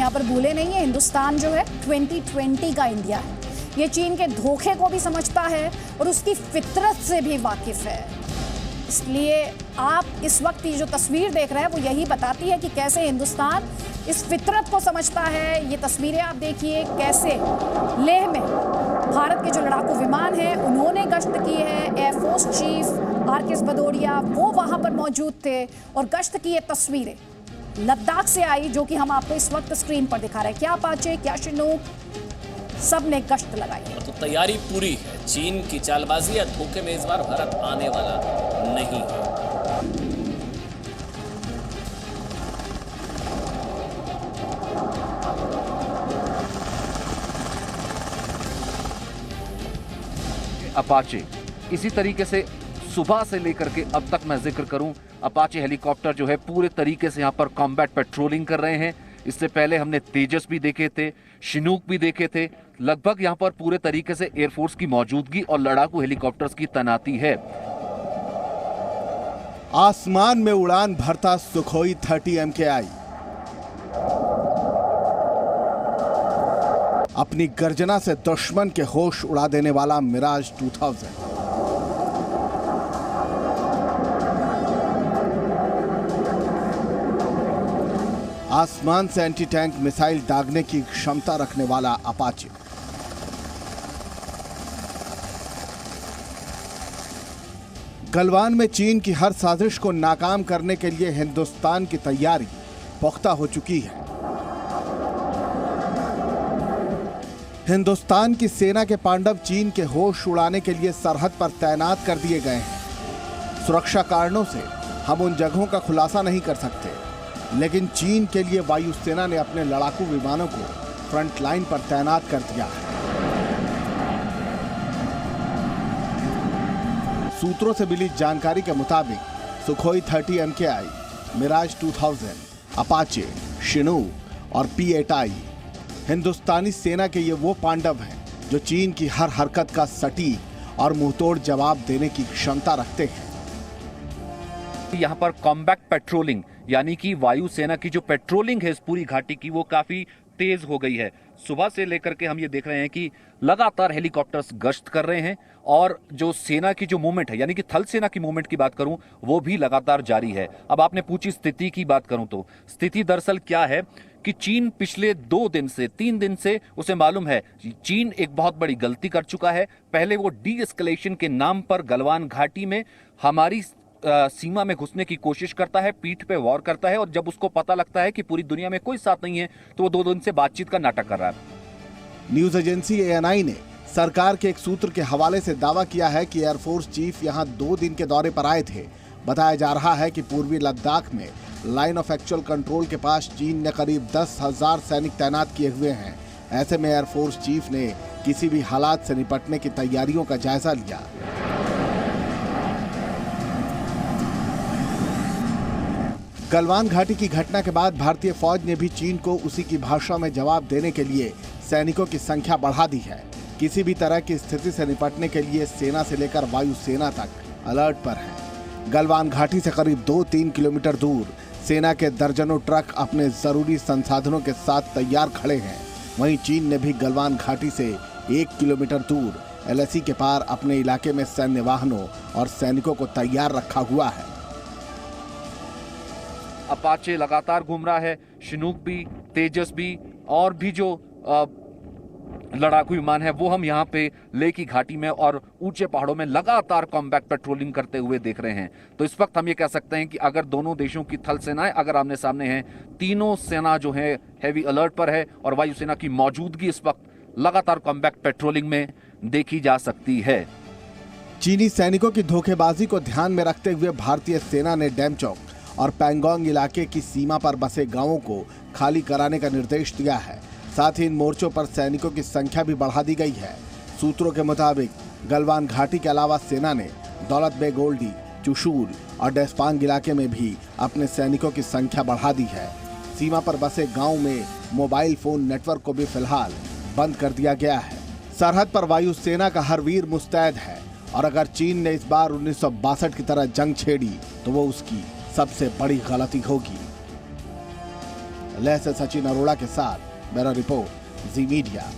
यहाँ पर भूले नहीं है, हिंदुस्तान जो है 2020 का इंडिया है। ये चीन के धोखे को भी समझता है और उसकी फितरत से भी वाकिफ है। इसलिए आप इस वक्त ये जो तस्वीर देख रहे हैं वो यही बताती है कि कैसे हिंदुस्तान इस फितरत को समझता है। ये तस्वीरें आप देखिए कैसे लेह में भारत के जो लड़ाकू विमान हैं उन्होंने गश्त की है। Air force chief R K. भदौरिया वो वहाँ पर मौजूद थे और गश्त की ये तस्वीरें लद्दाख से आई जो कि हम आपको इस वक्त स्क्रीन पर दिखा रहे हैं। क्या अपाचे, क्या शिनूक, सब ने गश्त लगाई है। तो तैयारी पूरी है। चीन की चालबाजी या धोखे में इस बार भारत आने वाला नहीं है। अपाचे इसी तरीके से सुबह से लेकर के अब तक मैं जिक्र करूं, अपाचे हेलीकॉप्टर जो है पूरे तरीके से यहां पर कॉम्बैट पेट्रोलिंग कर रहे हैं। इससे पहले हमने तेजस भी देखे थे, शिनूक भी देखे थे। लगभग यहां पर पूरे तरीके से एयरफोर्स की मौजूदगी और लड़ाकू हेलीकॉप्टर्स की तैनाती है। आसमान में उड़ान भरता सुखोई 30 MKI अपनी गर्जना से दुश्मन के होश उड़ा देने वाला मिराज 2000। आसमान से एंटी टैंक मिसाइल दागने की क्षमता रखने वाला अपाचे। गलवान में चीन की हर साजिश को नाकाम करने के लिए हिंदुस्तान की तैयारी पुख्ता हो चुकी है। हिंदुस्तान की सेना के पांडव चीन के होश उड़ाने के लिए सरहद पर तैनात कर दिए गए हैं। सुरक्षा कारणों से हम उन जगहों का खुलासा नहीं कर सकते, लेकिन चीन के लिए वायुसेना ने अपने लड़ाकू विमानों को फ्रंट लाइन पर तैनात कर दिया है। सूत्रों से मिली जानकारी के मुताबिक Sukhoi 30 MKI, Mirage 2000, Apache, Chinook और P-8I हिंदुस्तानी सेना के ये वो पांडव हैं जो चीन की हर हरकत का सटीक और मुंहतोड़ जवाब देने की क्षमता रखते हैं। यहाँ पर कॉम्बैट पेट्रोलिंग यानी कि वायुसेना की जो पेट्रोलिंग है इस पूरी घाटी की वो काफी तेज हो गई है। सुबह से लेकर के हम ये देख रहे हैं कि लगातार हेलीकॉप्टर्स गश्त कर रहे हैं और जो सेना की जो मूवमेंट है यानी कि थल सेना की मूवमेंट की बात करूं वो भी लगातार जारी है। अब आपने पूछी स्थिति की बात करूं तो स्थिति दरअसल क्या है कि चीन पिछले 3 दिन से उसे मालूम है चीन एक बहुत बड़ी गलती कर चुका है। पहले वो डी एस्केलेशन के नाम पर गलवान घाटी में हमारी सीमा में घुसने की कोशिश करता है, पीठ पे वॉर करता है और जब उसको पता लगता है कि पूरी दुनिया में कोई साथ नहीं है तो वो 2 दिन से बातचीत का नाटक कर रहा है। न्यूज एजेंसी ANI ने सरकार के एक सूत्र के हवाले से दावा किया है कि एयरफोर्स चीफ यहां 2 दिन के दौरे पर आए थे। बताया जा रहा है कि पूर्वी लद्दाख में लाइन ऑफ एक्चुअल कंट्रोल के पास चीन ने करीब 10,000 सैनिक तैनात किए हुए हैं। ऐसे में एयरफोर्स चीफ ने किसी भी हालात से निपटने की तैयारियों का जायजा लिया। गलवान घाटी की घटना के बाद भारतीय फौज ने भी चीन को उसी की भाषा में जवाब देने के लिए सैनिकों की संख्या बढ़ा दी है। किसी भी तरह की स्थिति से निपटने के लिए सेना से लेकर वायुसेना तक अलर्ट पर है। गलवान घाटी से करीब 2-3 किलोमीटर दूर सेना के दर्जनों ट्रक अपने जरूरी संसाधनों के साथ तैयार खड़े हैं। वहीं चीन ने भी गलवान घाटी से 1 किलोमीटर दूर LAC के पार अपने इलाके में सैन्य वाहनों और सैनिकों को तैयार रखा हुआ है। अपाचे लगातार घूम रहा है, शिनूक भी, तेजस भी और भी जो लड़ाकू विमान है वो हम यहाँ पे लेह की घाटी में और ऊंचे पहाड़ों में लगातार कॉम्बैट पेट्रोलिंग करते हुए देख रहे हैं। तो इस वक्त हम ये कह सकते हैं कि अगर दोनों देशों की थल सेनाएं अगर आमने सामने हैं, तीनों सेना जो है हैवी अलर्ट पर है और वायुसेना की मौजूदगी इस वक्त लगातार कॉम्बैट पेट्रोलिंग में देखी जा सकती है। चीनी सैनिकों की धोखेबाजी को ध्यान में रखते हुए भारतीय सेना ने डेमचौक और पैंगोंग इलाके की सीमा पर बसे गांवों को खाली कराने का निर्देश दिया है। साथ ही इन मोर्चों पर सैनिकों की संख्या भी बढ़ा दी गई है। सूत्रों के मुताबिक गलवान घाटी के अलावा सेना ने दौलत बेग ओल्डी, चुशूल और डेस्पांग इलाके में भी अपने सैनिकों की संख्या बढ़ा दी है। सीमा पर बसे गांव में मोबाइल फोन नेटवर्क को भी फिलहाल बंद कर दिया गया है। सरहद पर वायुसेना का हर वीर मुस्तैद है और अगर चीन ने इस बार 1962 की तरह जंग छेड़ी तो वो उसकी सबसे बड़ी गलती होगी। लेह से सचिन अरोड़ा के साथ मेरा रिपोर्ट जी मीडिया।